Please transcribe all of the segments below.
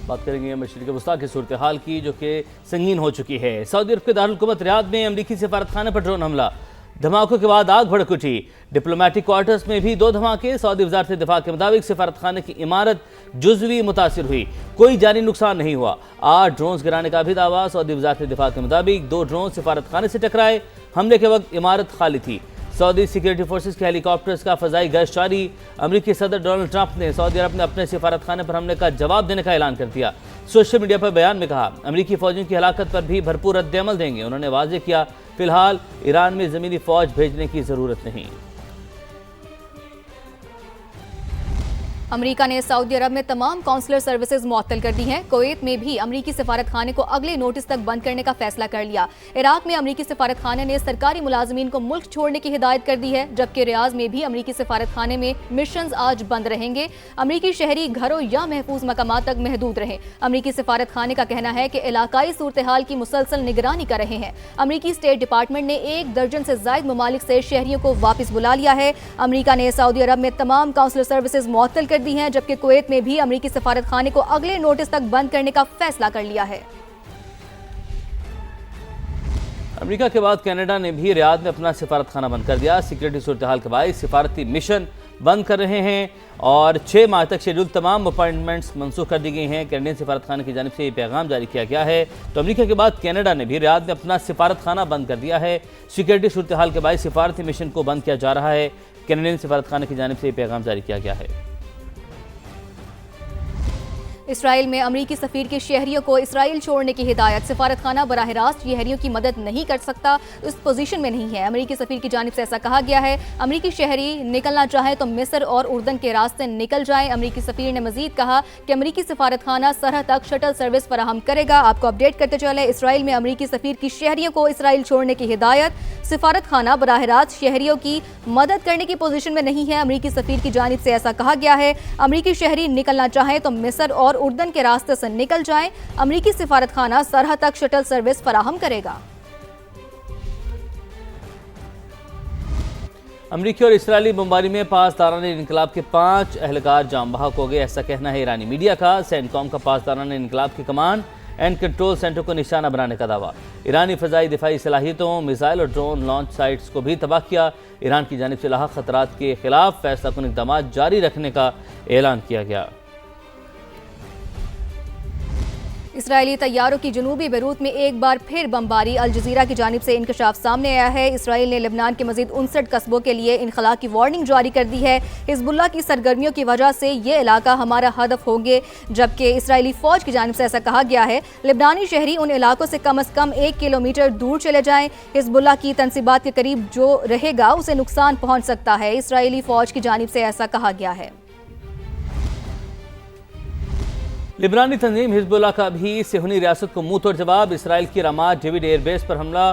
बात करेंगे मशरिक़ वस्ता की सूरत हाल की, जो कि संगीन हो चुकी है। सऊदी अरब के दारुल हुकूमत रियाद में अमरीकी सफारतखाने पर ड्रोन हमला, धमाकों के बाद आग भड़क उठी। डिप्लोमेटिक क्वार्टर्स में भी 2 धमाके। सऊदी वजारत दिफा के मुताबिक सफारतखाने की इमारत जुज़वी मुतासिर हुई, कोई जानी नुकसान नहीं हुआ। 8 ड्रोन गिराने का भी दावा। सऊदी वजारत दिफा के मुताबिक 2 ड्रोन सफारतखाने से टकराए। हमले के वक्त इमारत खाली थी। सऊदी सिक्योरिटी फोर्सेस के हेलीकॉप्टर्स का फजाई गश्त जारी। अमरीकी सदर डोनाल्ड ट्रंप ने सऊदी अरब में अपने सफारतखाने पर हमले का जवाब देने का ऐलान कर दिया। सोशल मीडिया पर बयान में कहा, अमरीकी फौजियों की हलाकत पर भी भरपूर रद्द-ए-अमल देंगे। उन्होंने वाज़ेह किया, फिलहाल ईरान में ज़मीनी फौज भेजने की ज़रूरत नहीं। अमेरिका ने सऊदी अरब में तमाम काउंसलर सर्विसेज मुअत्तल कर दी हैं। कुवैत में भी अमरीकी सफारत खाने को अगले नोटिस तक बंद करने का फैसला कर लिया। इराक में अमरीकी सफारत खाने ने सरकारी मुलाजमीन को मुल्क छोड़ने की हिदायत कर दी है, जबकि रियाज में भी अमरीकी सफारत खाने में मिशन आज बंद रहेंगे। अमरीकी शहरी घरों या महफूज मकामात तक महदूद रहें। अमरीकी सफारत खाने का कहना है कि इलाकाई सूरत हाल की मुसलसल निगरानी कर रहे हैं। अमरीकी स्टेट डिपार्टमेंट ने 1 दर्जन से जायद ममालिक से शहरियों को वापस बुला लिया है। अमरीका ने सऊदी अरब में तमाम काउंसलर सर्विसेज मुअत्तल कर दी हैं, जबकि कुवैत में भी अमरीकी सफारत खाने को अगले नोटिस तक बंद करने का फैसला कर लिया है। अमेरिका के बाद कनाडा ने भी रियाद में अपना सफारत खाना बंद कर दिया। सिक्योरिटी सूरत हाल के बायस सफारती मिशन बंद कर रहे हैं और 6 माह तक शेड्यूल तमाम अपॉइंटमेंट्स मनसूख कर दी गई हैं। कैनेडियन सफारत खाने की जानिब से ये पैगाम जारी किया गया है। तो अमेरिका के बाद कनाडा ने भी रियाद में अपना सफारत खाना बंद कर दिया है। सिक्योरिटी सूरत हाल के बायस सफारती मिशन को बंद किया जा रहा है। कैनेडियन सफारत खाने की जानिब से ये पैगाम जारी किया गया है। इसराइल में अमरीकी सफीर के शहरियों को इसराइल छोड़ने की हिदायत। सफारत खाना बराह रास्त शहरियों की मदद नहीं कर सकता, उस पोजीशन में नहीं है। अमरीकी सफीर की जानिब से ऐसा कहा गया है। अमरीकी शहरी निकलना चाहे तो मिस्र और उर्दन के रास्ते निकल जाएं। अमरीकी सफीर ने मजीद कहा कि अमरीकी सफारत खाना सरहद तक शटल सर्विस फराहम करेगा। आपको अपडेट करते चले, इसराइल में अमरीकी सफीर की शहरियों को इसराइल छोड़ने की हिदायत। सफारत खाना बराह रास्त शहरियों की मदद करने की पोजीशन में नहीं है। अमरीकी सफीर की जानिब से ऐसा कहा गया है। अमरीकी शहरी निकलना चाहे तो मिस्र और उर्दन के रास्ते से निकल जाएं। अमरीकी सफारत खाना सरहद तक शटल सर्विस फराहम करेगा। अमरीकी और इसराइली बमबारी में पासदारान इनकलाब के 5 एहलकार जाम बहक हो गए, ऐसा कहना है ईरानी मीडिया का। सेंटकॉम का पासदारान इनकलाब के कमांड एंड कंट्रोल सेंटर को निशाना बनाने का दावा। ईरानी फ़ज़ाई दिफाई सलाहियतों, मिसाइल और ड्रोन लॉन्च साइट्स को भी तबाह किया। ईरान की जानिब से लाहक खतरात के खिलाफ फैसला कुन इक़दाम जारी रखने का ऐलान किया गया। इसराइली तैयारों की जनूबी बैरूत में एक बार फिर बमबारी। अल जज़ीरा की जानिब से इंकशाफ सामने आया है। इसराइल ने लेबनान के मजीद 59 कस्बों के लिए इनखला की वार्निंग जारी कर दी है। हिजबुल्लाह की सरगर्मियों की वजह से ये इलाका हमारा हदफ होंगे, जबकि इसराइली फौज की जानिब से ऐसा कहा गया है लेबनानी शहरी उन इलाकों से कम 1 किलोमीटर दूर चले जाएं। हिजबुल्लाह की तनसीबात के करीब जो रहेगा उसे नुकसान पहुँच सकता है। इसराइली फौज की जानिब से ऐसा कहा गया है। लिबनानी तंजीम हिजबुल्लाह का भी सेहूनी रियासत को मुंह तोड़ जवाब। इसराइल की रामात डेविड एयरबेस पर हमला,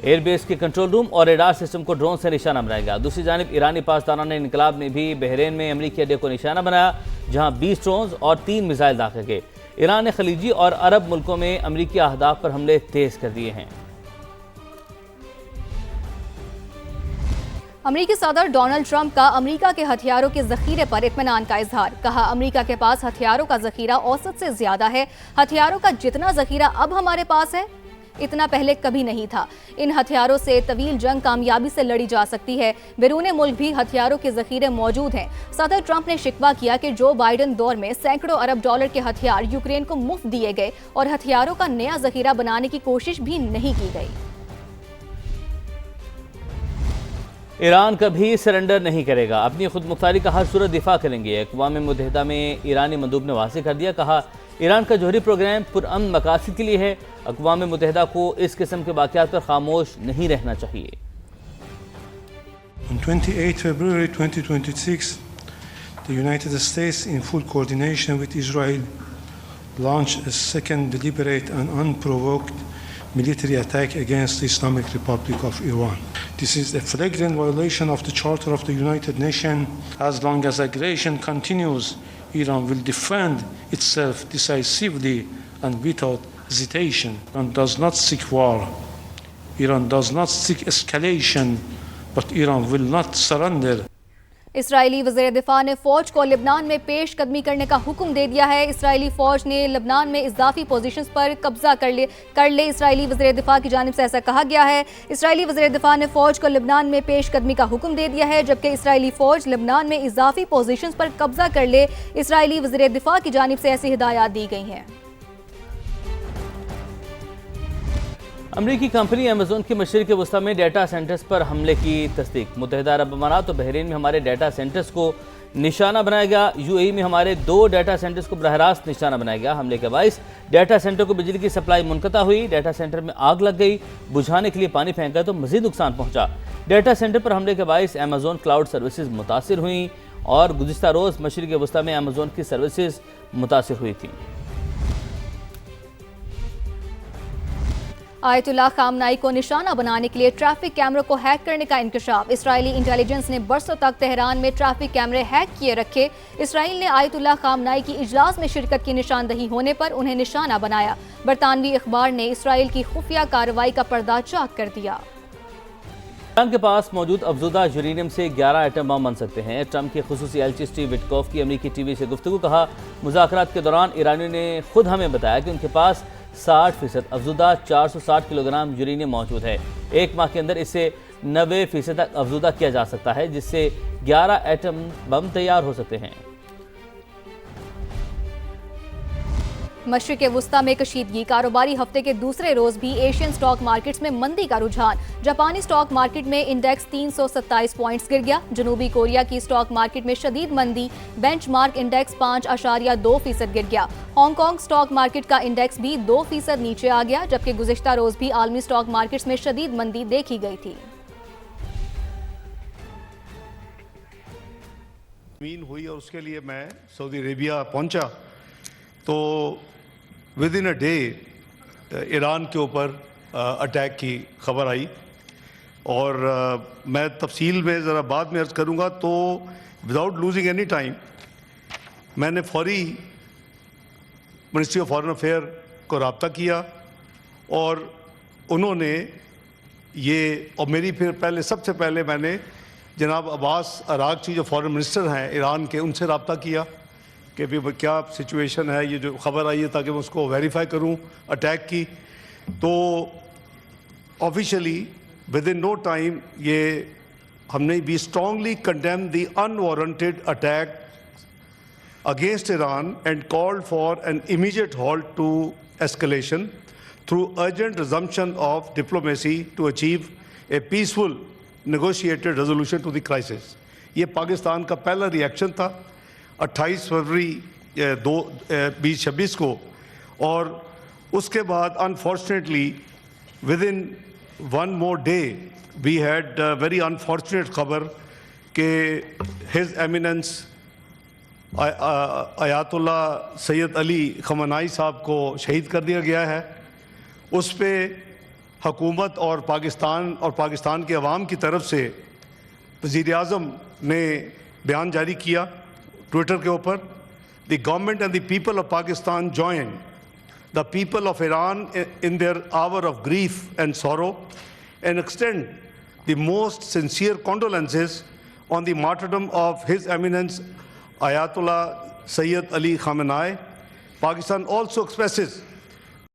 एयरबेस के कंट्रोल रूम और रेडार सिस्टम को ड्रोन से निशाना बनाया गया। दूसरी जानिब ईरानी पासदारान इनकलाब ने भी बहरीन में अमरीकी अड्डे को निशाना बनाया, जहां 20 ड्रोन और 3 मिसाइल दाखिल किए। ईरान ने खलीजी और अरब मुल्कों में अमरीकी अहदाफ पर हमले तेज कर दिए हैं। अमरीकी सदर डोनाल्ड ट्रंप का अमरीका के हथियारों के जखीरे पर इत्मीनान का इजहार। कहा, अमरीका के पास हथियारों का जखीरा औसत से ज्यादा है। हथियारों का जितना जखीरा अब हमारे पास है, इतना पहले कभी नहीं था। इन हथियारों से तवील जंग कामयाबी से लड़ी जा सकती है। बैरून मुल्क भी हथियारों के जखीरे मौजूद हैं। सदर ट्रंप ने शिकवा किया कि जो बाइडन दौर में सैकड़ों अरब डॉलर के हथियार यूक्रेन को मुफ्त दिए गए और हथियारों का नया जखीरा बनाने की कोशिश भी नहीं की गई। ईरान कभी सरेंडर नहीं करेगा, अपनी खुद मुख्तारी का हर सूरत दिफा करेंगे। अक़वाम मुत्तहिदा में ईरानी मंदूब ने वाज़ेह कर दिया। कहा, ईरान का जौहरी प्रोग्राम पुरअमन मकासद के लिए है। अक़वाम मुत्तहिदा को इस किस्म के वाक़यात पर खामोश नहीं रहना चाहिए। On 28 February 2026, the United States, in full coordination with Israel, launched a second deliberate and unprovoked military attack against the Islamic Republic of Iran. This is a flagrant violation of the Charter of the United Nations. As long as aggression continues, Iran will defend itself decisively and without hesitation. Iran does not seek war. Iran does not seek escalation, but Iran will not surrender. Israeli वज़ीर दिफा ने फौज को Lebanon में पेश कदमी करने का हुक्म दे दिया है। इसराइली फौज ने लेबनान में इजाफी पोजीशंस पर कब्जा कर ले इसराइली वज़ीर दिफा की जानिब से ऐसा कहा गया है। इसराइली वज़ीर दिफा ने फौज को लेबनान में पेश कदमी का हुक्म दे दिया है, जबकि इसराइली फौज लेबनान में इजाफी पोजीशंस पर कब्जा कर ले। इसराइली वज़ीर दिफा की जानिब से ऐसी हिदायत दी गई हैं। अमरीकी कंपनी अमेजोन के मशरिक़ वस्ती में डाटा सेंटर्स पर हमले की तस्दीक। मुत्तहिदा अरब अमारात और बहरीन में हमारे डाटा सेंटर्स को निशाना बनाया गया। यूएई में हमारे 2 डाटा सेंटर्स को बरह रास्त निशाना बनाया गया। हमले के बाइस डाटा सेंटर को बिजली की सप्लाई मुनक़ता हुई। डाटा सेंटर में आग लग गई। बुझाने के लिए पानी फेंका तो मजीद नुकसान पहुंचा। डाटा सेंटर पर हमले के बाइस अमेजोन क्लाउड सर्विसेज मुतासिर हुई और गुज़िश्ता रोज़ मशरिक़ वस्ती में अमेजोन की सर्विसेज मुतासिर हुई थी। आयतुल्लाह खामनाई को निशाना बनाने के लिए ट्रैफिक कैमरों को हैक करने का इंकशाफ। इसराइली इंटेलिजेंस ने बरसों तक तेहरान में ट्रैफिक कैमरे हैक किए रखे। इसराइल ने आयतुल्लाह खामनाई की इजलास में शिरकत की निशानदही होने पर उन्हें निशाना बनाया। बरतानवी अखबार ने इसराइल की खुफिया कार्रवाई का पर्दा चाक कर दिया। ईरान के पास मौजूद अफजुदा यूरेनियम से 11 एटम बम बन सकते हैं। ट्रंप के खुसूसी एलची स्टीव विटकॉफ की अमरीकी टीवी से गुफ्तगू। कहा, मुज़ाकरात के दौरान ईरानियों ने खुद हमें बताया कि उनके पास 60% अफजुदा 460 किलोग्राम यूरेनियम मौजूद है। एक माह के अंदर इसे 90% तक अफजुदा किया जा सकता है, जिससे 11 एटम बम तैयार हो सकते हैं। मशरिक़ वस्ती में कशीदगी। कारोबारी हफ्ते के दूसरे रोज भी एशियन स्टॉक मार्केट्स में मंदी का रुझान। जापानी स्टॉक मार्केट में इंडेक्स 327 पॉइंट्स गिर गया। जनूबी कोरिया की स्टॉक मार्केट में शदीद मंदी। बेंचमार्क इंडेक्स 5.2% गिर गया। हांगकांग स्टॉक मार्केट का इंडेक्स भी 2% नीचे आ गया, जबकि गुज़िश्ता रोज भी आलमी स्टॉक मार्केट्स में शदीद मंदी देखी गई थी। हुई और उसके लिए मैं सऊदी अरेबिया पहुंचा तो with in a day Iran के ऊपर अटैक की खबर आई और मैं तफसील में ज़रा बाद में अर्ज़ करूंगा। तो विदाउट लूजिंग एनी टाइम मैंने फौरी मिनिस्ट्री ऑफ फॉरेन अफेयर को रब्ता किया और उन्होंने ये और मेरी फिर पहले सबसे पहले मैंने जनाब अब्बास अरागची जो फॉरेन मिनिस्टर हैं ईरान के, उनसे रब्ता किया कि भी क्या सिचुएशन है, ये जो खबर आई है, ताकि मैं उसको वेरीफाई करूं अटैक की। तो officially within no time ये हमने we strongly condemn the unwarranted attack against Iran and called for an immediate halt to escalation through urgent resumption of diplomacy to achieve a peaceful negotiated resolution to the crisis. ये पाकिस्तान का पहला reaction था 28 फरवरी 2026 को। और उसके बाद unfortunately within 1 more day we had very unfortunate खबर कि हिज एमिनेंस आयतुल्ला सैयद अली खamenei साहब को शहीद कर दिया गया है। उस पर हुकूमत और पाकिस्तान के अवाम की तरफ से वज़ीर आज़म ने बयान जारी किया ट्विटर के ऊपर। The government and the people of Pakistan join the people of Iran in their hour of grief and sorrow and extend the most sincere condolences on the martyrdom of His Eminence Ayatollah Sayyid Ali Khamenei. Pakistan also expresses